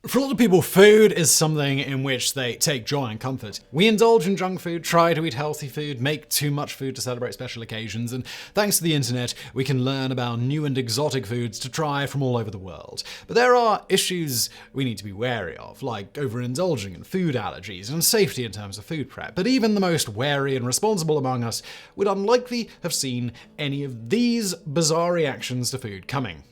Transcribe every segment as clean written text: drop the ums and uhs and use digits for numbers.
For a lot of people, food is something in which they take joy and comfort. We indulge in junk food, try to eat healthy food, make too much food to celebrate special occasions, and thanks to the internet, we can learn about new and exotic foods to try from all over the world. But there are issues we need to be wary of, like overindulging and food allergies and safety in terms of food prep. But even the most wary and responsible among us would unlikely have seen any of these bizarre reactions to food coming.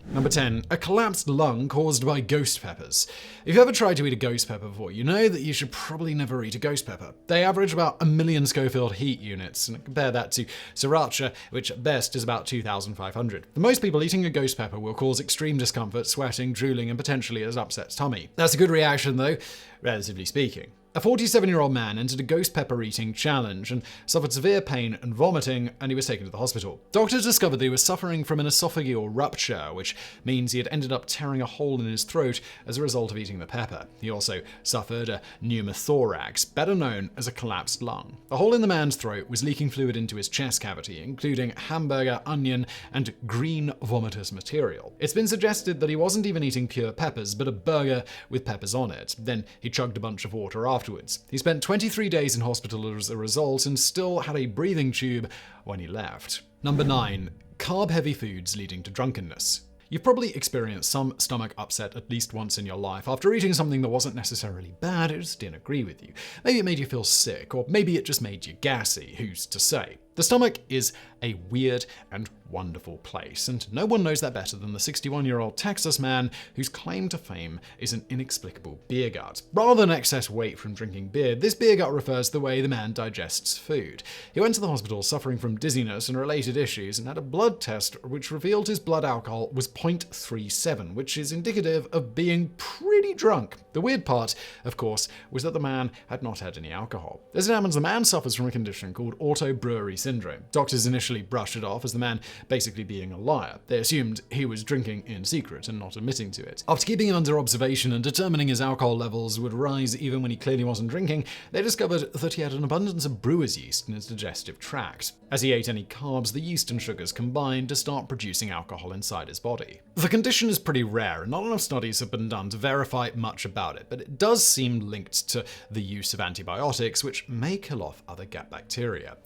Number 10. A collapsed lung caused by ghost peppers. If you've ever tried to eat a ghost pepper before, you know that you should probably never eat a ghost pepper. They average about 1 million Scoville heat units, and compare that to sriracha, which at best is about 2,500. For most people, eating a ghost pepper will cause extreme discomfort, sweating, drooling, and potentially an upset tummy. That's a good reaction though, relatively speaking. A 47-year-old man entered a ghost pepper eating challenge and suffered severe pain and vomiting, and he was taken to the hospital. Doctors discovered that he was suffering from an esophageal rupture, which means he had ended up tearing a hole in his throat as a result of eating the pepper. He also suffered a pneumothorax, better known as a collapsed lung. A hole in the man's throat was leaking fluid into his chest cavity, including hamburger, onion, and green vomitous material. It's been suggested that he wasn't even eating pure peppers, but a burger with peppers on it. Then he chugged a bunch of water afterwards. He spent 23 days in hospital as a result and still had a breathing tube when he left. Number 9. Carb-heavy foods leading to drunkenness. You've probably experienced some stomach upset at least once in your life after eating something that wasn't necessarily bad, it just didn't agree with you. Maybe it made you feel sick, or maybe it just made you gassy, who's to say? The stomach is a weird and wonderful place, and no one knows that better than the 61-year-old Texas man whose claim to fame is an inexplicable beer gut. Rather than excess weight from drinking beer, this beer gut refers to the way the man digests food. He went to the hospital suffering from dizziness and related issues and had a blood test which revealed his blood alcohol was 0.37, which is indicative of being pretty drunk. The weird part, of course, was that the man had not had any alcohol. As it happens, the man suffers from a condition called auto-brewery syndrome. Doctors initially brushed it off as the man basically being a liar. They assumed he was drinking in secret and not admitting to it. After keeping him under observation and determining his alcohol levels would rise even when he clearly wasn't drinking, they discovered that he had an abundance of brewer's yeast in his digestive tract. As he ate any carbs, the yeast and sugars combined to start producing alcohol inside his body. The condition is pretty rare and not enough studies have been done to verify much about it, but it does seem linked to the use of antibiotics, which may kill off other gut bacteria.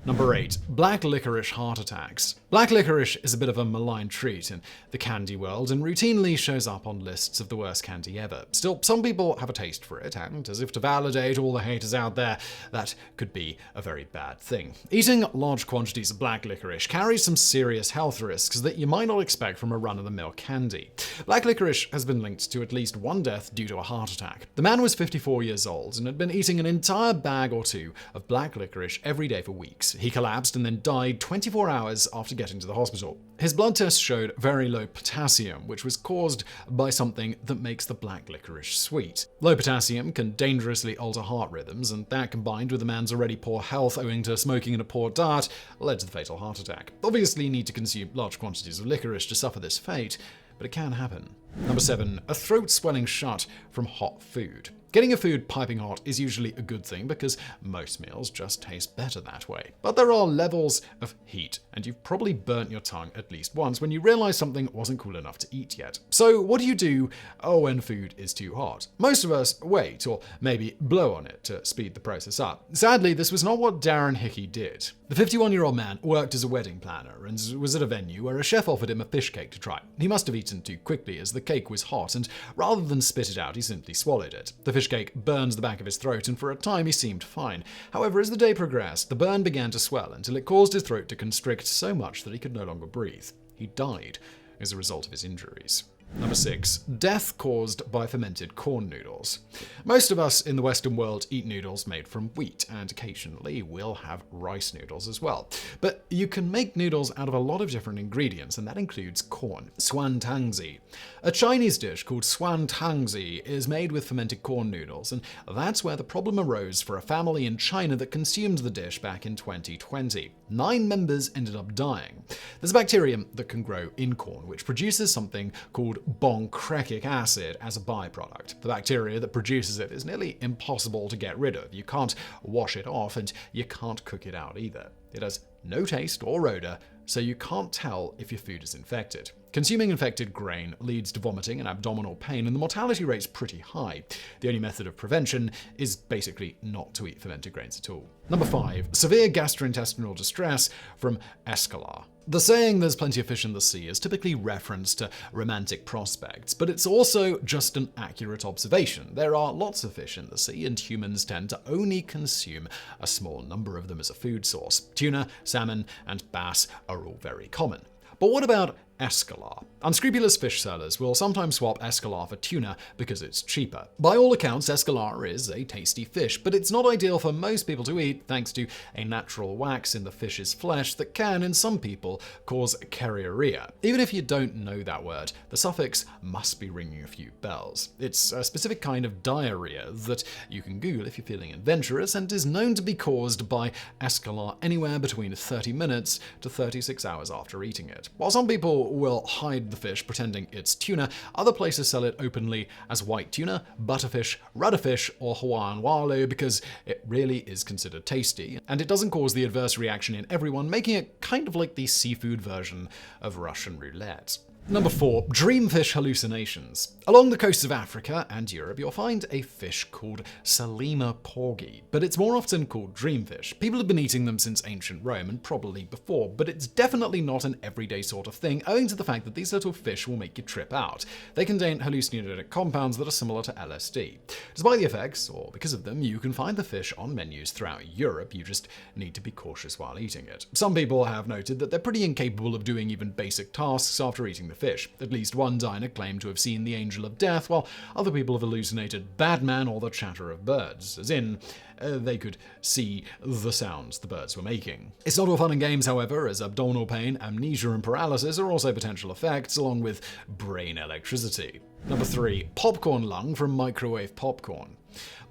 Number 8. Black licorice heart attacks. Black licorice is a bit of a maligned treat in the candy world and routinely shows up on lists of the worst candy ever. Still, some people have a taste for it, and as if to validate all the haters out there, that could be a very bad thing. Eating large quantities of black licorice carries some serious health risks that you might not expect from a run-of-the-mill candy. Black licorice has been linked to at least one death due to a heart attack. The man was 54 years old and had been eating an entire bag or two of black licorice every day for weeks. He collapsed and then died 24 hours after getting to the hospital. His blood tests showed very low potassium, which was caused by something that makes the black licorice sweet. Low potassium can dangerously alter heart rhythms, and that combined with the man's already poor health owing to smoking and a poor diet led to the fatal heart attack. Obviously, you need to consume large quantities of licorice to suffer this fate, but it can happen. Number 7. A throat swelling shut from hot food. Getting your food piping hot is usually a good thing because most meals just taste better that way. But there are levels of heat, and you've probably burnt your tongue at least once when you realize something wasn't cool enough to eat yet. So what do you do when food is too hot? Most of us wait, or maybe blow on it to speed the process up. Sadly, this was not what Darren Hickey did. The 51-year-old man worked as a wedding planner and was at a venue where a chef offered him a fish cake to try. He must have eaten too quickly as the cake was hot, and rather than spit it out, he simply swallowed it. The fish cake burns the back of his throat, and for a time he seemed fine. However, as the day progressed, the burn began to swell until it caused his throat to constrict so much that he could no longer breathe. He died as a result of his injuries. Number 6. Death caused by fermented corn noodles. Most of us in the Western world eat noodles made from wheat, and occasionally we'll have rice noodles as well. But you can make noodles out of a lot of different ingredients, and that includes corn. Swantangzi. A Chinese dish called swantangzi is made with fermented corn noodles, and that's where the problem arose for a family in China that consumed the dish back in 2020. 9 members ended up dying. There's a bacterium that can grow in corn, which produces something called boncrecic acid as a byproduct. The bacteria that produces it is nearly impossible to get rid of. You can't wash it off, and you can't cook it out either. It has no taste or odor, so you can't tell if your food is infected. Consuming infected grain leads to vomiting and abdominal pain, and the mortality rate's pretty high. The only method of prevention is basically not to eat fermented grains at all. Number 5. Severe gastrointestinal distress from Escolar. The saying "there's plenty of fish in the sea" is typically reference to romantic prospects, but it's also just an accurate observation. There are lots of fish in the sea, and humans tend to only consume a small number of them as a food source. Tuna, salmon, and bass are all very common. But what about Escolar? Unscrupulous fish sellers will sometimes swap Escolar for tuna because it's cheaper. By all accounts, Escolar is a tasty fish, but it's not ideal for most people to eat thanks to a natural wax in the fish's flesh that can, in some people, cause carriorrhea. Even if you don't know that word, the suffix must be ringing a few bells. It's a specific kind of diarrhea that you can Google if you're feeling adventurous and is known to be caused by Escolar anywhere between 30 minutes to 36 hours after eating it. While some people will hide the fish pretending it's tuna, other places sell it openly as white tuna, butterfish, rudderfish, or Hawaiian walo because it really is considered tasty, and it doesn't cause the adverse reaction in everyone, making it kind of like the seafood version of Russian roulette. Number 4. Dreamfish Hallucinations. Along the coasts of Africa and Europe, you'll find a fish called Salima porgy, but it's more often called dreamfish. People have been eating them since ancient Rome, and probably before, but it's definitely not an everyday sort of thing, owing to the fact that these little fish will make you trip out. They contain hallucinogenic compounds that are similar to LSD. Despite the effects, or because of them, you can find the fish on menus throughout Europe. You just need to be cautious while eating it. Some people have noted that they're pretty incapable of doing even basic tasks after eating the fish. At least one diner claimed to have seen the Angel of Death, while other people have hallucinated Batman or the chatter of birds, as in, they could see the sounds the birds were making. It's not all fun and games, however, as abdominal pain, amnesia, and paralysis are also potential effects, along with brain electricity. Number 3. Popcorn lung from microwave popcorn.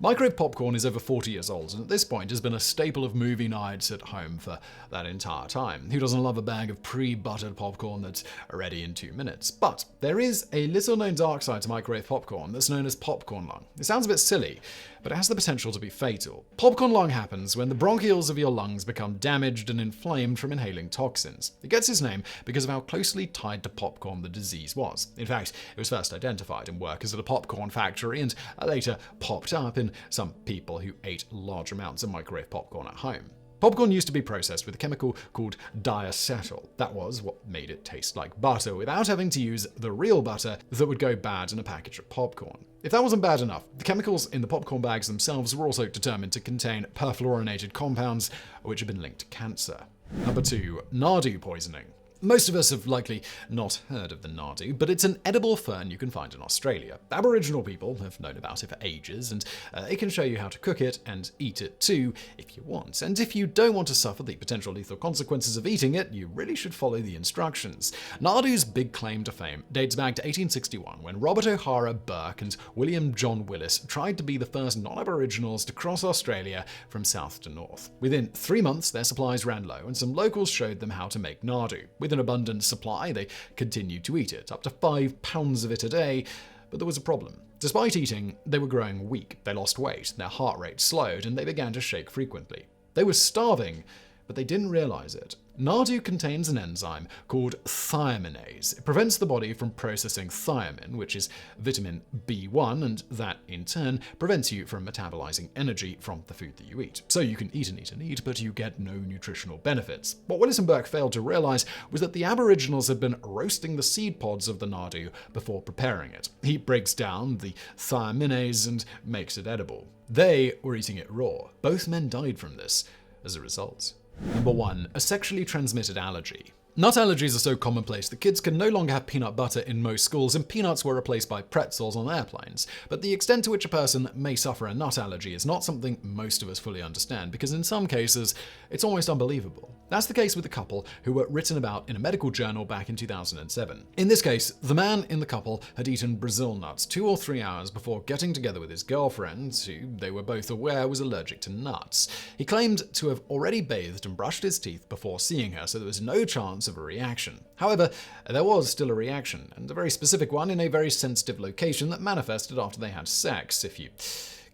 Microwave popcorn is over 40 years old, and at this point has been a staple of movie nights at home for that entire time. Who doesn't love a bag of pre-buttered popcorn that's ready in 2 minutes? But there is a little-known dark side to microwave popcorn that's known as popcorn lung. It sounds a bit silly, but it has the potential to be fatal. Popcorn lung happens when the bronchioles of your lungs become damaged and inflamed from inhaling toxins. It gets its name because of how closely tied to popcorn the disease was. In fact, it was first identified in workers at a popcorn factory and later popped up in some people who ate large amounts of microwave popcorn at home. Popcorn used to be processed with a chemical called diacetyl. That was what made it taste like butter without having to use the real butter that would go bad in a package of popcorn. If that wasn't bad enough, the chemicals in the popcorn bags themselves were also determined to contain perfluorinated compounds which have been linked to cancer. Number 2. Nardoo poisoning. Most of us have likely not heard of the nardoo, but it's an edible fern you can find in Australia. Aboriginal people have known about it for ages, and it can show you how to cook it and eat it too if you want. And if you don't want to suffer the potential lethal consequences of eating it, you really should follow the instructions. Nardoo's big claim to fame dates back to 1861, when Robert O'Hara Burke and William John Willis tried to be the first non-Aboriginals to cross Australia from south to north. Within 3 months, their supplies ran low, and some locals showed them how to make nardoo. With an abundant supply, they continued to eat it, up to 5 pounds of it a day, but there was a problem. Despite eating, they were growing weak, they lost weight, their heart rate slowed, and they began to shake frequently. They were starving, but they didn't realize it. Nardoo contains an enzyme called thiaminase. It prevents the body from processing thiamine, which is vitamin B1, and that, in turn, prevents you from metabolizing energy from the food that you eat. So you can eat and eat and eat, but you get no nutritional benefits. What Willis and Burke failed to realize was that the Aboriginals had been roasting the seed pods of the nardoo before preparing it. Heat breaks down the thiaminase and makes it edible. They were eating it raw. Both men died from this as a result. Number 1. A sexually transmitted allergy. Nut allergies are so commonplace that kids can no longer have peanut butter in most schools, and peanuts were replaced by pretzels on airplanes. But the extent to which a person may suffer a nut allergy is not something most of us fully understand, because in some cases, it's almost unbelievable. That's the case with a couple who were written about in a medical journal back in 2007. In this case, the man in the couple had eaten Brazil nuts 2 or 3 hours before getting together with his girlfriend, who they were both aware was allergic to nuts. He claimed to have already bathed and brushed his teeth before seeing her, so there was no chance of a reaction. However, there was still a reaction, and a very specific one in a very sensitive location that manifested after they had sex, if you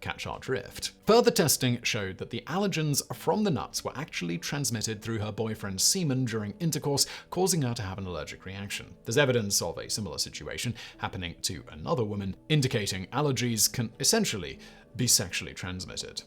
catch our drift. Further testing showed that the allergens from the nuts were actually transmitted through her boyfriend's semen during intercourse, causing her to have an allergic reaction. There's evidence of a similar situation happening to another woman, indicating allergies can essentially be sexually transmitted.